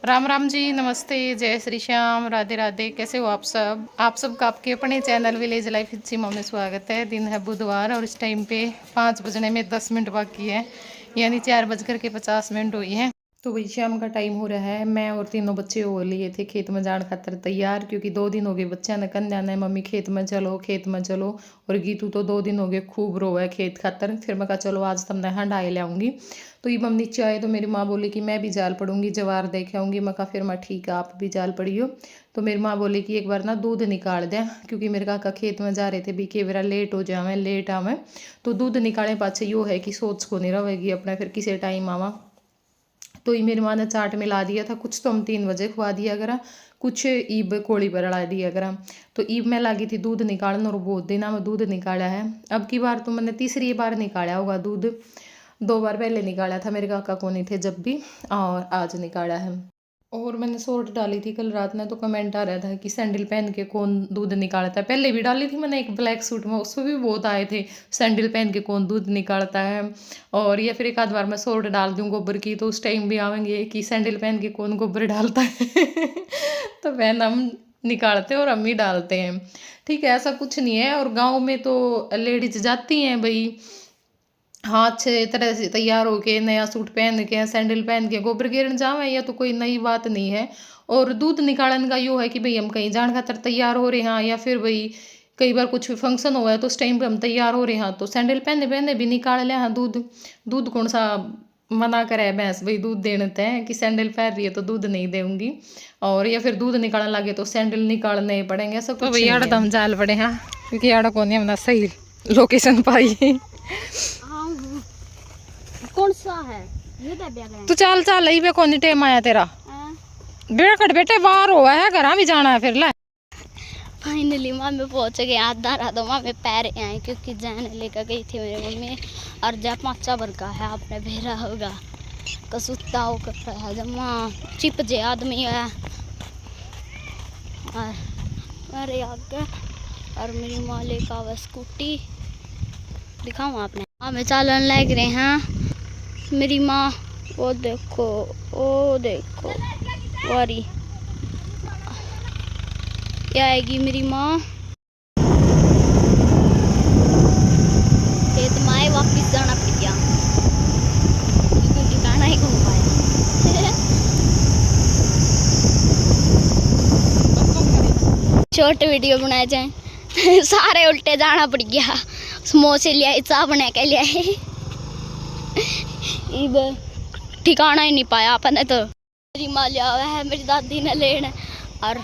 राम राम जी, नमस्ते, जय श्री श्याम, राधे राधे। कैसे हो आप सबका आपके अपने चैनल विलेज लाइफ सिमा में स्वागत है। दिन है बुधवार और इस टाइम पे 5 बजने में 10 मिनट बाकी है, यानी 4:50 हुई है। तो वही शाम का टाइम हो रहा है। मैं और तीनों बच्चे हो लिए थे खेत में जाने खातर तैयार, क्योंकि 2 दिन हो गए बच्चा ने कन जाना है, मम्मी खेत में चलो खेत में चलो। और गीतू तो 2 दिन हो गए खूब रो है खेत खातर। फिर मैं कहा चलो आज तुमने हंडाए लाऊंगी। तो ये मम्मी नीचे आए तो मेरी माँ बोली कि मैं भी जाल पड़ूंगी, जवार देखे आऊँगी। मैं कहा फिर मैं ठीक है, आप भी जाल पड़ियो। तो मेरी माँ बोली कि एक बार ना दूध निकाल दें, क्योंकि मेरे काका खेत में जा रहे थे भी के बेरा लेट हो जावे लेट आवे। तो दूध निकाले पाछे यो है कि सोच को नहीं रहेगी अपने फिर किसी टाइम आवा। तो ये मेरी माँ ने चाट मिला दिया था, कुछ तो हम 3 बजे खुआ दिया करा, कुछ ईब कोड़ी पर अड़ा दिया करा। तो ईब में लगी थी दूध निकालने और बहुत दिना में दूध निकाला है। अब की बार तो मैंने तीसरी बार निकाला होगा दूध। 2 बार पहले निकाला था मेरे काका को नहीं थे जब भी, और आज निकाला है। और मैंने शॉर्ट डाली थी कल रात में, तो कमेंट आ रहा था कि सैंडल पहन के कौन दूध निकालता है। पहले भी डाली थी मैंने एक ब्लैक सूट में, उसमें भी बहुत आए थे सैंडल पहन के कौन दूध निकालता है। और या फिर एक आध बार मैं शॉर्ट डाल दूँ गोबर की, तो उस टाइम भी आवेंगे कि सैंडल पहन के कौन गोबर डालता है। तो बहन हम निकालते हैं और हम ही डालते हैं। ठीक है, ऐसा कुछ नहीं है। और गाँव में तो लेडीज जाती हैं भाई, हाँ, अच्छे तरह से तैयार होके नया सूट पहन के सैंडल पहन के गोबर गिरन जावे, या तो कोई नई बात नहीं है। और दूध निकालन का यो है कि भाई हम कहीं जान खातर तैयार हो रहे हैं, या फिर भाई कई बार कुछ फंक्शन हुआ है तो उस टाइम पे हम तैयार हो रहे हैं, तो सैंडल पहने पहने भी निकाल ले। हाँ, दूध दूध कौन सा मना करे भैंस भाई दूध देने हैं कि सैंडल पहन रही है तो दूध नहीं दूंगी। और या फिर दूध निकालने लगे तो सैंडल निकालने पड़ेंगे, ऐसा कुछ नहीं है। तो भैया दम जाल पड़े हाँ, क्योंकि आड़ा को नहीं हमने सही लोकेशन पाई। कौन सा है ये तू चल चल ही कौन टेम आया तेरा बेटा कट बेटे बाहर हुआ है, घर भी जाना है फिर ले। फाइनली माँ में पहुंच गए। आधा रात माँ में पैर आए क्योंकि जाने लेकर गई थी मेरी मम्मी। और जब 5 भर का है आपने भेजा होगा कसूता होकर रहा जब माँ चिप जे आदमी है। और मेरे आगे और मेरी माँ लेकर आवा स्कूटी दिखाऊँ आपने। माँ में चालन लग रहे हैं मेरी माँ। वो देखो वारी क्या आएगी मेरी माँ। खेत माए वापिस जाना पड़ गया क्योंकि ठिकाना ही घूम पाया। छोटे वीडियो बनाए जाए सारे उल्टे जाना पड़ गया। समोसे लिया चाय बना के लिया ठिकाना ही नहीं पाया अपने। तो मेरी माँ लिया हुआ है मेरी दादी ने लेना और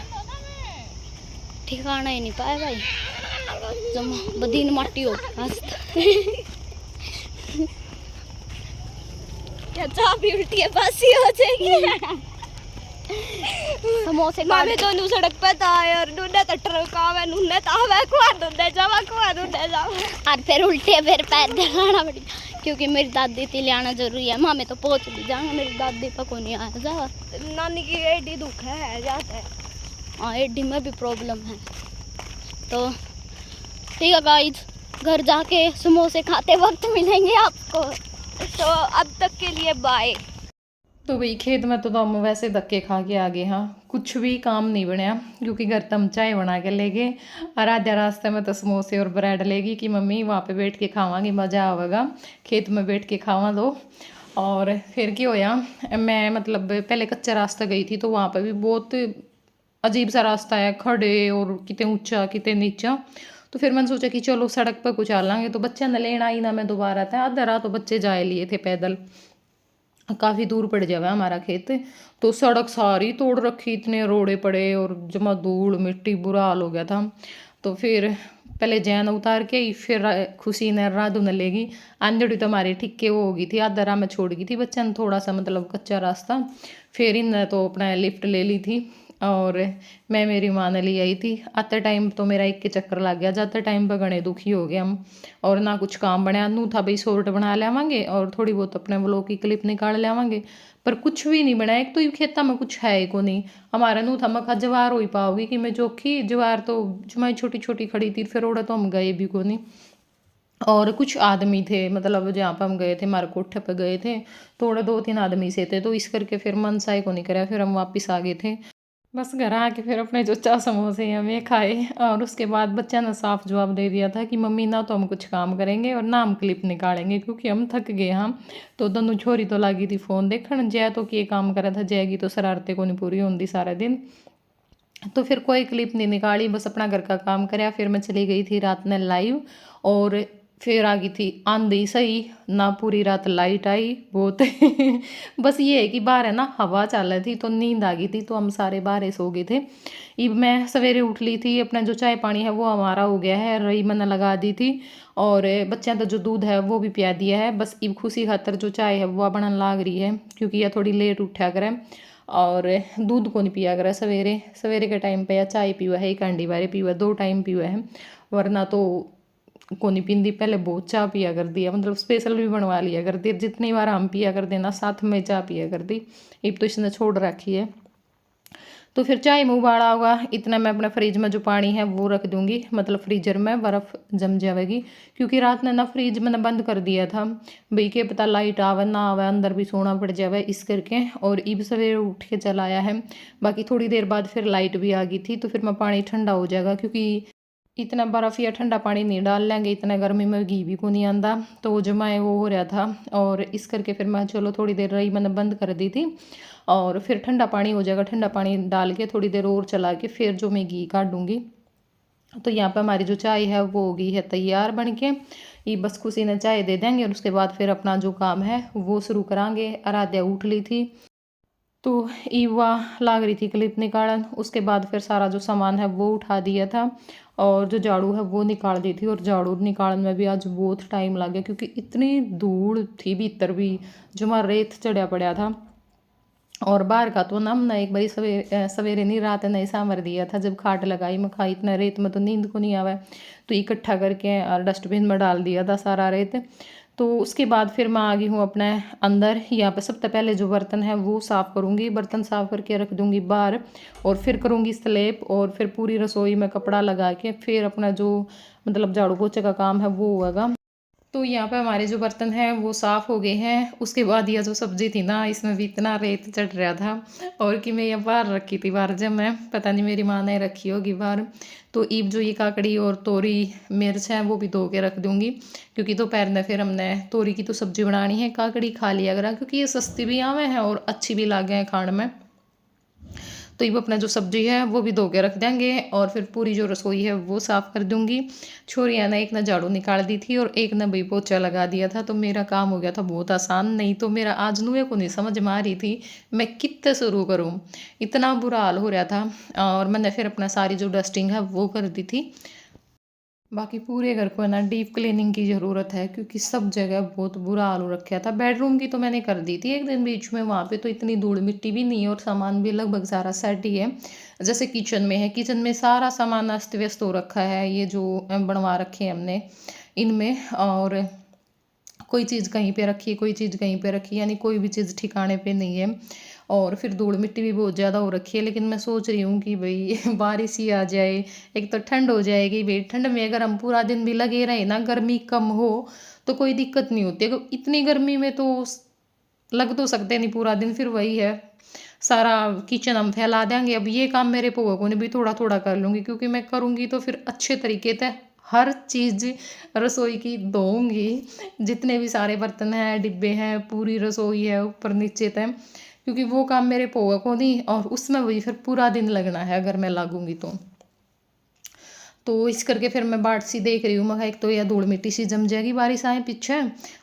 ठिकाना ही नहीं पाया भाई। जमा बदीन माटी हो क्या चाह भी उल्टी है बासी हो जाएगी। समोसे मामे दोनों सड़क पे था यार, नूने तो ट्रक आवे नूने तो आवे कुआ दूधे जावा और फिर उल्टे फिर पैर दिखाना पड़ी क्योंकि मेरी दादी थी ले आना जरूरी है। मामे तो पहुंच भी जाएंगे, मेरी दादी पर को नहीं आया जा। नानी की एडी दुख है जाता है। हाँ, एडी में भी प्रॉब्लम है। तो ठीक है गाइस, घर जाके समोसे खाते वक्त मिलेंगे आपको। तो अब तक के लिए बाय। तो भाई खेत में तो हम वैसे धक्के खा के आ गए। हाँ, कुछ भी काम नहीं बनया, क्योंकि घर तम चाय बना के ले गए और आधे रास्ते में तो समोसे और ब्रेड लेगी कि मम्मी वहाँ पे बैठ के खावांगी, मज़ा आवेगा खेत में बैठ के खावा दो। और फिर क्या होया, मैं मतलब पहले कच्चा रास्ता गई थी, तो वहाँ पे भी बहुत अजीब सा रास्ता है, खड़े और कितने ऊंचा कितने नीचा। तो फिर मैंने सोचा कि चलो सड़क पर कुछ आ लांगे, तो बच्चे ने लेना ही ना, मैं दोबारा था आधा रात तो बच्चे जाए लिए थे पैदल, काफ़ी दूर पड़ जावे हमारा खेत। तो सड़क सारी तोड़ रखी, इतने रोड़े पड़े और जमा धूल मिट्टी, बुरा हाल हो गया था। तो फिर पहले जैन उतार के फिर खुशी ने राधू ने लेगी आंधड़ी, तो हमारी ठिक्के वो होगी थी, आधा राह में छोड़ गई थी बच्चा ने थोड़ा सा मतलब कच्चा रास्ता। फिर इन तो अपना लिफ्ट ले ली थी और मैं मेरी माँ ने ले आई थी। आते टाइम तो मेरा एक के चक्कर लग गया, जाते टाइम पर गणे दुखी हो गए हम। और ना कुछ काम बनया, नू था भाई शॉर्ट बना लेवांगे और थोड़ी बहुत अपने व्लॉग की क्लिप निकाल लेवांगे, पर कुछ भी नहीं बनाया। एक तो ये खेता में कुछ है ही को नहीं हमारा। नू था मखा जवार हो ही पाओगी कि मैं चौखी जवार तो जमाई छोटी छोटी खड़ी थी, फिर ओड़ा तो हम गए भी को नहीं। और कुछ आदमी थे, मतलब जहाँ पर हम गए थे, हमारे कोठे पे गए थे, थोड़े 2-3 आदमी से थे, तो इस करके फिर मन सा ही को नहीं करा, फिर हम वापस आ गए थे। बस घर आके फिर अपने जो चा समोसे हैं वे खाए, और उसके बाद बच्चा ने साफ जवाब दे दिया था कि मम्मी ना तो हम कुछ काम करेंगे और ना हम क्लिप निकालेंगे, क्योंकि हम थक गए। हम तो दोनों छोरी तो लगी थी फ़ोन देखण, जय तो कि काम करा था, जाएगी तो शरारतें को नहीं पूरी होंगी सारा दिन। तो फिर कोई क्लिप नहीं निकाली, बस अपना घर का काम कराया। फिर मैं चली गई थी रात में लाइव, और फिर आ गई थी आंधी सही ना, पूरी रात लाइट आई बहुत। बस ये है कि बाहर है ना हवा चल रही थी, तो नींद आ गई थी, तो हम सारे बाहर सो गए थे। इब मैं सवेरे उठ ली थी, अपना जो चाय पानी है वो हमारा हो गया है, रही मैंने लगा दी थी, और बच्चों का जो दूध है वो भी पिया दिया है। बस इब खुशी खातर जो चाय है वो बनने लाग रही है, क्योंकि यह थोड़ी लेट उठा करे, और दूध को नहीं पिया करा सवेरे सवेरे के टाइम पे, या चाय पीवा है एक अंडी बारे पीवा, 2 टाइम पीवा है, वरना तो को नहीं पींदी। पहले बहुत चाय पिया कर दिया, मतलब स्पेशल भी बनवा लिया कर दी, जितनी बार हम पिया कर देना साथ में चाय पिया कर दी। अब तो इसने छोड़ रखी है। तो फिर चाय में उबाला होगा इतना, मैं अपने फ्रिज में जो पानी है वो रख दूंगी, मतलब फ्रीजर में बर्फ़ जम जाएगी, क्योंकि रात ने ना फ्रिज मैंने बंद कर दिया था, भाई के पता लाइट आवे ना आवे, अंदर भी सोना पड़ जावे इस करके। और इब सवेरे उठ के चलाया है, बाकी थोड़ी देर बाद फिर लाइट भी आ गई थी, तो फिर मैं पानी ठंडा हो जाएगा, क्योंकि इतना बर्फ़ या ठंडा पानी नहीं डाल लेंगे, इतना गर्मी में घी भी को नहीं आंदा, तो वो जमाए वो हो रहा था। और इस करके फिर मैं चलो थोड़ी देर रही, मैंने बंद कर दी थी, और फिर ठंडा पानी हो जाएगा, ठंडा पानी डाल के थोड़ी देर और चला के फिर जो मैं घी काटूँगी। तो यहाँ पे हमारी जो चाय है वो हो गई है तैयार बन के। ये बस खुशी ने चाय दे देंगे, और उसके बाद फिर अपना जो काम है वो शुरू करांगे। आराध्या उठ ली थी, तो ईवा लाग रही थी क्लिप निकालन, उसके बाद फिर सारा जो सामान है वो उठा दिया था, और जो झाड़ू है वो निकाल दी थी। और झाड़ू निकालने में भी आज बहुत टाइम लग गया, क्योंकि इतनी धूल थी भीतर भी, जो हमारा रेत चढ़िया पड़ा था। और बाहर का तो ना हमने एक बारी सवेरे सवेरे नहीं रात नहीं सामर दिया था, जब खाट लगाई मैं खाई, इतना रेत में तो नींद को नहीं आवा, तो इकट्ठा करके और डस्टबिन में डाल दिया था सारा रेत। तो उसके बाद फिर मैं आ गई हूँ अपने अंदर। यहाँ पे सबसे पहले जो बर्तन है वो साफ़ करूँगी, बर्तन साफ़ करके रख दूँगी बाहर, और फिर करूँगी स्लैब, और फिर पूरी रसोई में कपड़ा लगा के फिर अपना जो मतलब झाड़ू पोछे का काम है वो होगा। तो यहाँ पे हमारे जो बर्तन हैं वो साफ़ हो गए हैं। उसके बाद यह जो सब्ज़ी थी ना, इसमें भी इतना रेत चढ़ रहा था, और कि मैं ये बाहर रखी थी, बाहर जब मैं पता नहीं मेरी माँ ने रखी होगी बाहर। तो ईब जो ये काकड़ी और तोरी मिर्च है वो भी धो के रख दूँगी, क्योंकि दोपहर में फिर हमने तोरी की तो सब्ज़ी बनानी है, काकड़ी खा लिया करा, क्योंकि ये सस्ती भी आवे हैं और अच्छी भी लागे हैं खाने में। तो ये अपना जो सब्जी है वो भी धो के रख देंगे, और फिर पूरी जो रसोई है वो साफ़ कर दूंगी। छोरियाँ ने एक ने झाड़ू निकाल दी थी और एक ने भाई पोछा लगा दिया था, तो मेरा काम हो गया था बहुत आसान। नहीं तो मेरा आज नुए को नहीं समझ में आ रही थी मैं कितने शुरू करूँ, इतना बुरा हाल हो रहा था। और मैंने फिर अपना सारी जो डस्टिंग है वो कर दी थी। बाकी पूरे घर को है ना डीप क्लीनिंग की ज़रूरत है, क्योंकि सब जगह बहुत बुरा हाल हो रखा था। बेडरूम की तो मैंने कर दी थी एक दिन बीच में, वहाँ पे तो इतनी धूल मिट्टी भी नहीं है, और सामान भी लगभग सारा सेट ही है। जैसे किचन में है, किचन में सारा सामान अस्त व्यस्त हो रखा है, ये जो बनवा रखे हैं हमने इनमें, और कोई चीज़ कहीं पे रखी, कोई चीज़ कहीं पे रखी, यानी कोई भी चीज़ ठिकाने पे नहीं है। और फिर धूल मिट्टी भी बहुत ज़्यादा हो रखी है, लेकिन मैं सोच रही हूँ कि भाई बारिश ही आ जाए, एक तो ठंड हो जाएगी। भाई ठंड में अगर हम पूरा दिन भी लगे रहे ना, गर्मी कम हो तो कोई दिक्कत नहीं होती। अगर इतनी गर्मी में तो लग तो सकते नहीं पूरा दिन, फिर वही है सारा किचन हम फैला देंगे। अब ये काम मेरे पोगों को भी थोड़ा थोड़ा कर लूँगी, क्योंकि मैं करूँगी तो फिर अच्छे तरीके से हर चीज़ रसोई की धोऊंगी, जितने भी सारे बर्तन हैं डिब्बे हैं पूरी रसोई है ऊपर नीचे तक, क्योंकि वो काम मेरे पोगों को नहीं, और उसमें वही फिर पूरा दिन लगना है अगर मैं लागूंगी तो इस करके फिर मैं बाट सी देख रही हूँ। मैं एक तो यह धूल मिट्टी सी जम जाएगी बारिश आए पीछे,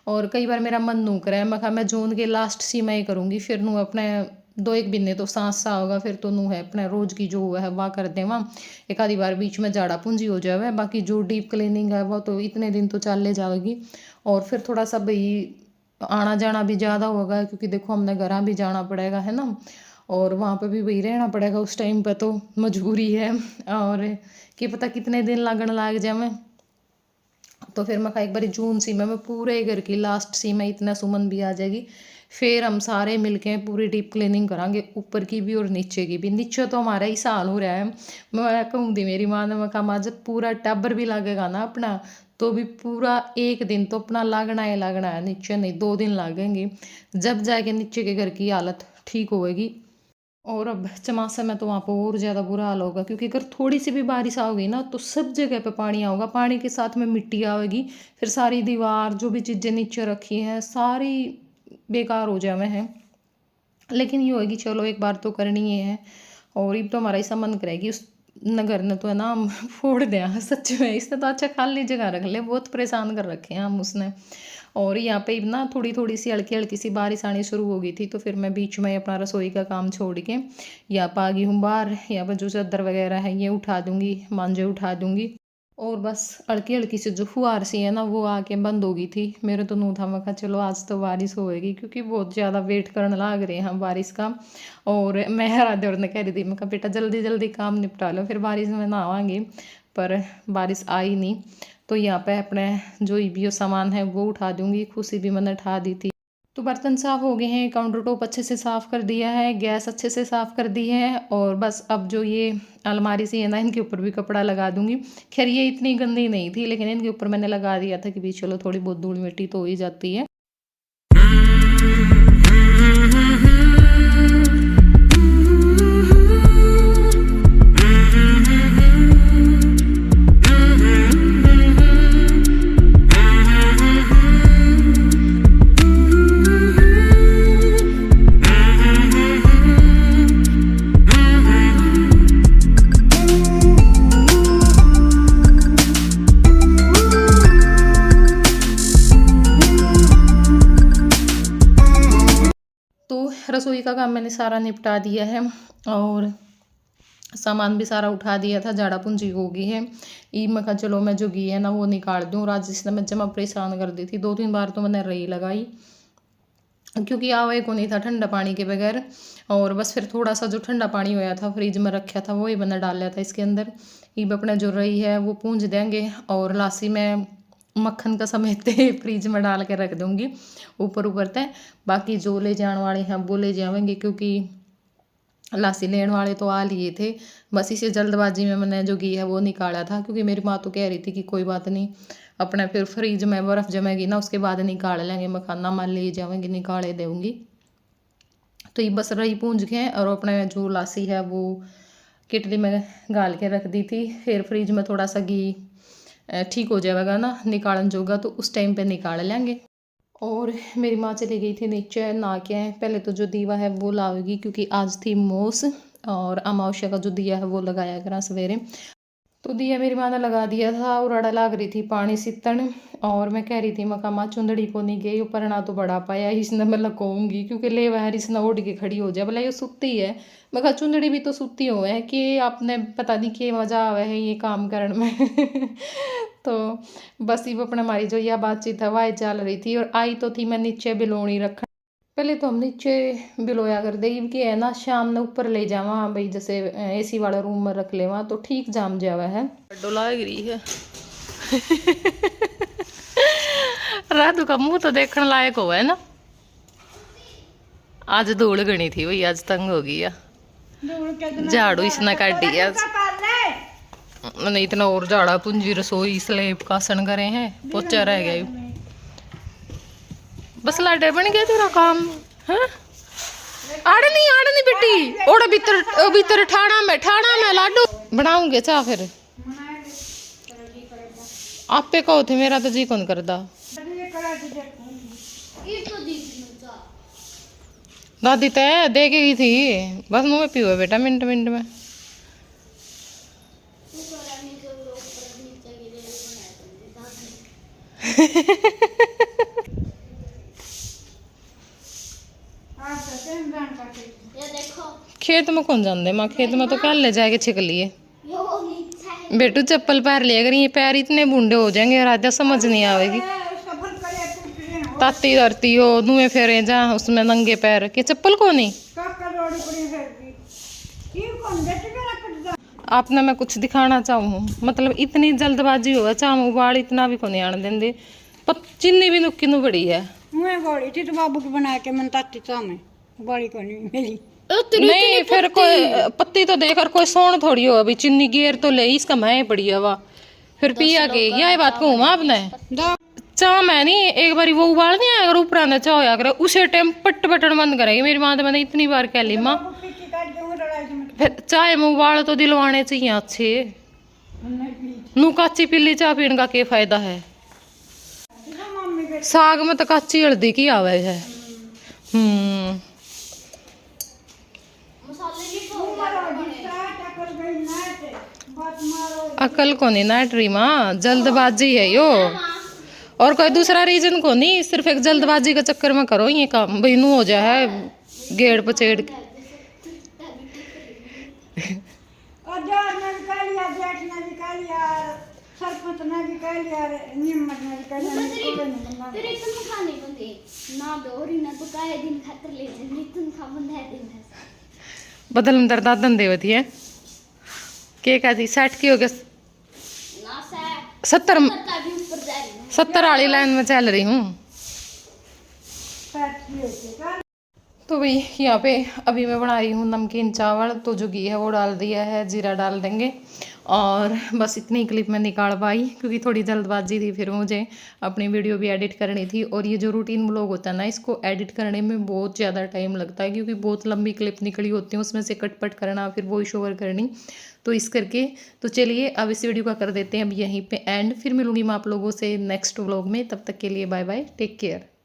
और कई बार मेरा मन नूक रहा है, मैं जून के लास्ट सी में ही करूँगी, फिर नू अपने 2-1 महीने तो सांस सा होगा, फिर तो नू है अपने रोज़ की जो है वह कर दे वहाँ, एक आधी बार बीच में झाड़ा पूंजी हो जाए। बाकी जो डीप क्लीनिंग है वो तो इतने दिन तो चल ले जाएगी। और फिर थोड़ा सा भाई आना जाना भी ज़्यादा होगा, क्योंकि देखो हमने घर भी जाना पड़ेगा है ना, और वहाँ पे भी वही रहना पड़ेगा उस टाइम पे, तो मजबूरी है। और कि पता कितने दिन लगन लग जाए। तो फिर मैं एक बारी जून सी में पूरे घर की लास्ट सी में इतना सुमन भी आ जाएगी, फिर हम सारे मिलके पूरी डीप क्लीनिंग करांगे, ऊपर की भी और नीचे की भी। नीचे तो हमारा ही साल हो रहा है, मैं कहूँगी मेरी माँ ने, मैं कहा जब पूरा टब्बर भी लगेगा ना अपना, तो भी पूरा एक दिन तो अपना लागना है, नीचे नहीं 2 दिन लगेंगे, जब जाके नीचे के घर की हालत ठीक होएगी। और अब चमासा में तो वहाँ पर और ज़्यादा बुरा हाल होगा, क्योंकि अगर थोड़ी सी भी बारिश आओगी ना तो सब जगह पे पानी आएगा, पानी के साथ में मिट्टी आएगी, फिर सारी दीवार जो भी चीज़ें नीचे रखी हैं सारी बेकार हो जावे हैं। लेकिन ये होगी, चलो एक बार तो करनी ही है। और ये तो हमारा ऐसा मन करेगी उस नगर ने तो है ना हम फोड़ दें सच में, इसने तो अच्छा खाली जगह रख ले, बहुत परेशान कर रखे हैं हम उसने। और यहाँ पे ना थोड़ी थोड़ी सी हल्की हल्की सी बारिश आनी शुरू हो गई थी, तो फिर मैं बीच में अपना रसोई का काम छोड़ के यहाँ पर आ गई हूँ बाहर। यहाँ पर जो चादर वगैरह है ये उठा दूँगी, मांझे उठा दूँगी, और बस हल्की हल्की सी जो फुहार सी है ना वो आके बंद हो गई थी। मेरे तो नू था, मैं कहा चलो आज तो बारिश होएगी, क्योंकि बहुत ज़्यादा वेट करने लग रहे हैं हम बारिश का। और मैं राधे और ने कह रही थी, मैं कहा बेटा जल्दी जल्दी काम निपटा लो, फिर बारिश में ना आवाएंगे, पर बारिश आई नहीं। तो यहाँ पे अपने जो भी सामान है वो उठा दूँगी, खुशी भी मैंने उठा दी थी। तो बर्तन साफ़ हो गए हैं, काउंटर टॉप अच्छे से साफ़ कर दिया है, गैस अच्छे से साफ़ कर दी है, और बस अब जो ये अलमारी सी है ना इनके ऊपर भी कपड़ा लगा दूंगी। खैर ये इतनी गंदी नहीं थी, लेकिन इनके ऊपर मैंने लगा दिया था कि भी चलो थोड़ी बहुत धूल मिट्टी तो हो ही जाती है। रसोई का काम मैंने सारा निपटा दिया है, और सामान भी सारा उठा दिया था, झाड़ा पूंजी हो गई है। ई मैं कहा चलो मैं जो घी है ना वो निकाल दूँ, और आज इसने मैं जमा परेशान कर दी थी, 2-3 बार तो मैंने रही लगाई, क्योंकि आवे को नहीं था ठंडा पानी के बगैर। और बस फिर थोड़ा सा जो ठंडा पानी होया था फ्रिज में रखा था वही मैंने डाल लिया था इसके अंदर। ईब अपने जो रही है वो पूंज देंगे, और लासी में मक्खन का समेत फ्रिज में डाल के रख दूँगी ऊपर ऊपर तक। बाकी जो ले जाने वाले हैं वो ले जाएंगे, क्योंकि लासी लेने वाले तो आ लिए थे। बस इसे जल्दबाजी में मैंने जो घी है वो निकाला था, क्योंकि मेरी माँ तो कह रही थी कि कोई बात नहीं अपने फिर फ्रिज में बर्फ़ जमेगी ना उसके बाद निकाल लेंगे, मखाना माल ले जाएंगे निकाले दूँगी। तो ये बस रही पूंज के, और अपने जो लासी है वो किटली में गाल के रख दी थी। फिर फ्रिज में थोड़ा सा घी ठीक हो जाएगा ना निकालन जोगा, तो उस टाइम पे निकाल लेंगे। और मेरी माँ चली गई थी नीचे नहा के, पहले तो जो दीवा है वो लाएगी, क्योंकि आज थी मोस, और अमावस्या का जो दिया है वो लगाया करा सवेरे। तो दिया मेरी माँ ने लगा दिया था, और अड़ा लग रही थी पानी सीतन। और मैं कह रही थी मैं माँ चुंदड़ी को नहीं गई ऊपर ना तो बड़ा पाया इसने मैं लकोऊंगी, क्योंकि ले वह इसने उड़ के खड़ी हो जाए, बोला ये सुती है। मैं कहा चुंदड़ी भी तो सुती हो है कि आपने पता नहीं कि मज़ा आवा है ये काम करने में तो बस ये अपने हमारी जो यह बातचीत है वह चल रही थी। और आई तो थी मैं नीचे बिलोनी रखा, पहले तो हम नीचे बिलोया कर दे कि है ना शाम ने ऊपर ले जावा भाई, जैसे एसी वाला रूम में रख लेवा तो ठीक जाम जावा है। डोला गिरी है राधु का मुंह तो देखने लायक हो है ना। आज धूल गणी थी वही, आज तंग हो गई है, झाड़ू इसने काट दिया नहीं, इतना और झाड़ा पूंजी रसोई स्लेब कासन करे हैं, पोचा रह गया बस। लाडे बन गया तेरा काम है। आड़े नहीं बेटी, ओड़े भीतर ठाणा में लाडू बनाऊंगे चाह फिर आपे कहो थे, मेरा तो जी कौन करदा। दादी तय दे के गई थी, बस मुँह में पीओ बेटा मिनट में। खेत में कौन जान दे माँ, खेत में तो कल ले जाके छिक लिए। बेटू चप्पल पैर लिया करी, ये पैर इतने बूढ़े हो जाएंगे राजा समझ नहीं आवेगी। ताती धरती हो धुएं फेरे जा उसमें नंगे पैर के चप्पल को नहीं। आपने मैं कुछ दिखाना चाहूँ, मतलब इतनी जल्दबाजी हो चाहूँ बाल इतना भी को नहीं आने देंगे, पर चिन्नी भी नुक्की नु बड़ी है। मैं बड़ी थी तो बाबू की बना के मैं ताती चाह में बड़ी को नहीं मिली नहीं, फिर कोई पत्ती तो देकर कोई सोन थोड़ी हो, अभी चिन्नी गेर तो ले इसका मैं बड़ी हवा फिर पिया के यह बात कहूँ मैं आपने चाह मैं नहीं एक बार वो उबाल नहीं आया अगर ऊपर आना चाह होया करे उसे टाइम पट बटन बंद करेगी मेरी माँ तो मैंने इतनी बार कह ली माँ फिर चाय में उबाल तो दिलवाने चाहिए अच्छे नू काची पीली चाह पीने का क्या फायदा है साग में तो काची हल्दी की आवे है अकल को नहीं नाटरी माँ जल्दबाजी है यो और कोई दूसरा रीजन को नहीं सिर्फ एक जल्दबाजी के चक्कर में करो ये काम भाई नू हो जाए गेड़ पचेड़ के बदल में दर्दा धंधे होती है के कहती 60 की हो गया 70 वाली लाइन में चल रही हूँ तो भाई यहाँ पे अभी मैं बना रही हूँ नमकीन चावल तो जो घी है वो डाल दिया है जीरा डाल देंगे और बस इतनी क्लिप मैं निकाल पाई क्योंकि थोड़ी जल्दबाजी थी फिर मुझे अपनी वीडियो भी एडिट करनी थी और ये जो रूटीन व्लॉग होता है ना इसको एडिट करने में बहुत ज़्यादा टाइम लगता है क्योंकि बहुत लंबी क्लिप निकली होती है उसमें से कटपट करना फिर वॉइस ओवर करनी तो इस करके तो चलिए अब इस वीडियो का कर देते हैं अब यहीं पे एंड फिर मिलूंगी मैं आप लोगों से नेक्स्ट व्लॉग में तब तक के लिए बाय बाय टेक केयर।